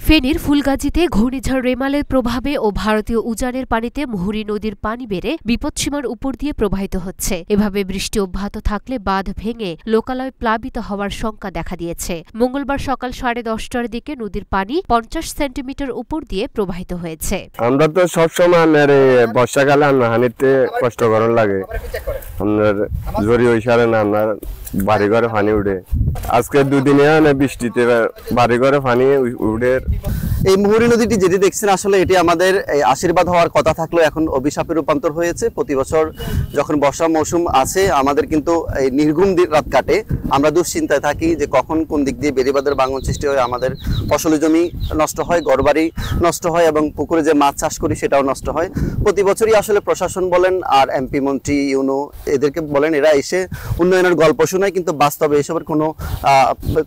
ফেনীর ফুলগাজীতে ঘূর্ণিঝড় রেমালের প্রভাবে ও ভারতীয় উজানের পানিতে মুহুরী নদীর পানি বেড়ে বিপদসীমার উপর দিয়ে প্রবাহিত হচ্ছে। এভাবে বৃষ্টি অব্যাহত থাকলে বাঁধ ভেঙে লোকালয় প্লাবিত হওয়ার শঙ্কা দেখা দিয়েছে। মঙ্গলবার সকাল 10:30টার দিকে নদীর পানি 50 সেন্টিমিটার উপর দিয়ে প্রবাহিত হয়েছে। আমরা তো সবসময় বর্ষাকালে হানিতে কষ্ট করার লাগে, আপনার জরি ওই সারে না আপনার বাড়ি ঘরে পানি উঠে। আজকে দুদিনে বৃষ্টিতে বাড়ি ঘরে পানি উঠে। এই মুহুরী নদীটি যেটি দেখছেন আসলে এটি আমাদের আশীর্বাদ হওয়ার কথা থাকলেও এখন অভিশাপে রূপান্তর হয়েছে। প্রতি বছর যখন বর্ষা মৌসুম আসে আমাদের কিন্তু এই নির্ঘুম রাত কাটে, আমরা দুশ্চিন্তায় থাকি যে কখন কোন দিক দিয়ে বেড়িবাঁধের ভাঙন সৃষ্টি হয়, আমাদের ফসলি জমি নষ্ট হয়, ঘরবাড়ি নষ্ট হয় এবং পুকুরে যে মাছ চাষ করি সেটাও নষ্ট হয়। প্রতি বছরই আসলে প্রশাসন বলেন আর এমপি মন্ত্রী ইউনো এদেরকে বলেন, এরা এসে উন্নয়নের গল্প শোনায়, কিন্তু বাস্তবে এসবের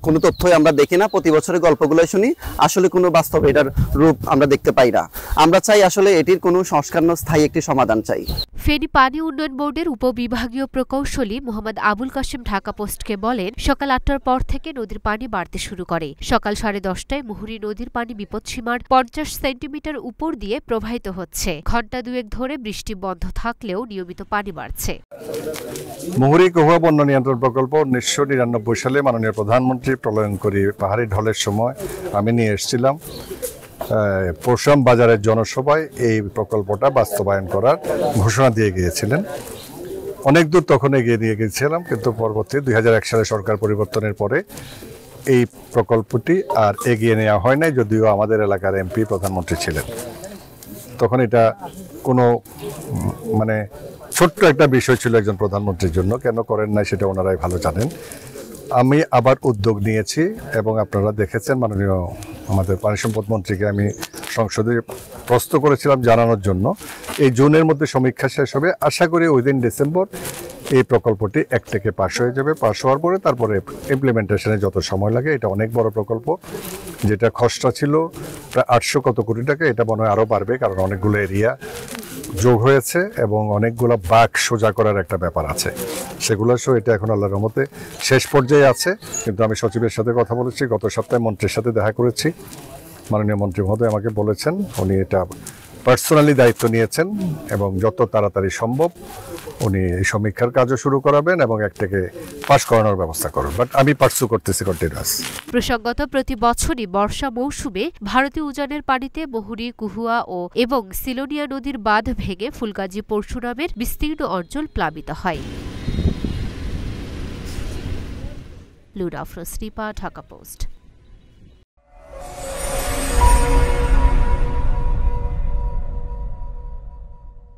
কোনো তথ্যই আমরা দেখি না। প্রতি বছরের গল্পগুলোই শুনি, আসলে কোনো বাস্তবে এটার রূপ আমরা দেখতে পাই না। আমরা চাই আসলে এটির কোনো সংস্কার স্থায়ী একটি সমাধান চাই। ফেনী পানি উন্নয়ন বোর্ডের উপবিভাগীয় প্রকৌশলী মোহাম্মদ আবুল কাশেম ঢাকা পোস্টকে বলেন, সকাল 8টার পর থেকে নদীর পানি বাড়তে শুরু করে। সকাল 10:30টায় মুহুরী নদীর পানি বিপদসীমার 50 সেন্টিমিটার উপর দিয়ে প্রবাহিত হচ্ছে। ঘণ্টা দুয়েক ধরে বৃষ্টি বন্ধ থাকলেও নিয়মিত পানি বাড়ছে। মুহুরী কহুয়া বন্যা নিয়ন্ত্রণ প্রকল্প 1999 সালে মাননীয় প্রধানমন্ত্রী প্রলয়ঙ্করী পাহাড়ি ঢলের সময় আমি নিয়ে এসেছিলাম পরশুরাম বাজারের জনসভায় এই প্রকল্পটা বাস্তবায়ন করার ঘোষণা দিয়ে গিয়েছিলেন। অনেক দূর তখন এগিয়ে দিয়ে গিয়েছিলাম, কিন্তু পরবর্তী 2001 সালে সরকার পরিবর্তনের পরে এই প্রকল্পটি আর এগিয়ে নেওয়া হয় নাই, যদিও আমাদের এলাকার এমপি প্রধানমন্ত্রী ছিলেন। তখন এটা কোনো ছোট্ট একটা বিষয় ছিল একজন প্রধানমন্ত্রীর জন্য, কেন করেন নাই সেটা ওনারাই ভালো জানেন। আমি আবার উদ্যোগ নিয়েছি এবং আপনারা দেখেছেন মাননীয় আমাদের পানি সম্পদ মন্ত্রীকে আমি সংসদে প্রশ্ন করেছিলাম জানানোর জন্য। এই জুনের মধ্যে সমীক্ষা শেষ হবে, আশা করি উইদিন ডিসেম্বর এই প্রকল্পটি এক থেকে পাশ হয়ে যাবে। পাশ হওয়ার পরে তারপরে ইমপ্লিমেন্টেশনে যত সময় লাগে, এটা অনেক বড় প্রকল্প, যেটা খরচা ছিল প্রায় 800 কত কোটি টাকা, এটা মনে হয় আরও বাড়বে, কারণ অনেকগুলো এরিয়া যোগ হয়েছে এবং অনেকগুলো বাঁক সোজা করার একটা ব্যাপার আছে। সেগুলো সহ এটা এখন আল্লাহর রহমতে শেষ পর্যায়ে আছে। কিন্তু আমি সচিবের সাথে কথা বলেছি, গত সপ্তাহে মন্ত্রীর সাথে দেখা করেছি। মাননীয় মন্ত্রী মহোদয় আমাকে বলেছেন উনি এটা পার্সোনালি দায়িত্ব নিয়েছেন এবং যত তাড়াতাড়ি সম্ভব উনি এই সমীক্ষার কাজও শুরু করাবেন এবং একটাকে পাস করানোর ব্যবস্থা করবেন। বাট আমি পার্সু করতেছি কন্টিনিউয়াস। প্রসঙ্গত, প্রতি বছরই বর্ষা মৌসুমে ভারতীয় উজানের পানিতে মুহুরী, কুহুয়া এবং সিলোনিয়া নদীর বাঁধ ভেঙে ফুলগাজী পরশুরামের বিস্তীর্ণ অঞ্চল প্লাবিত হয়। Luna Afroz, Dhaka post.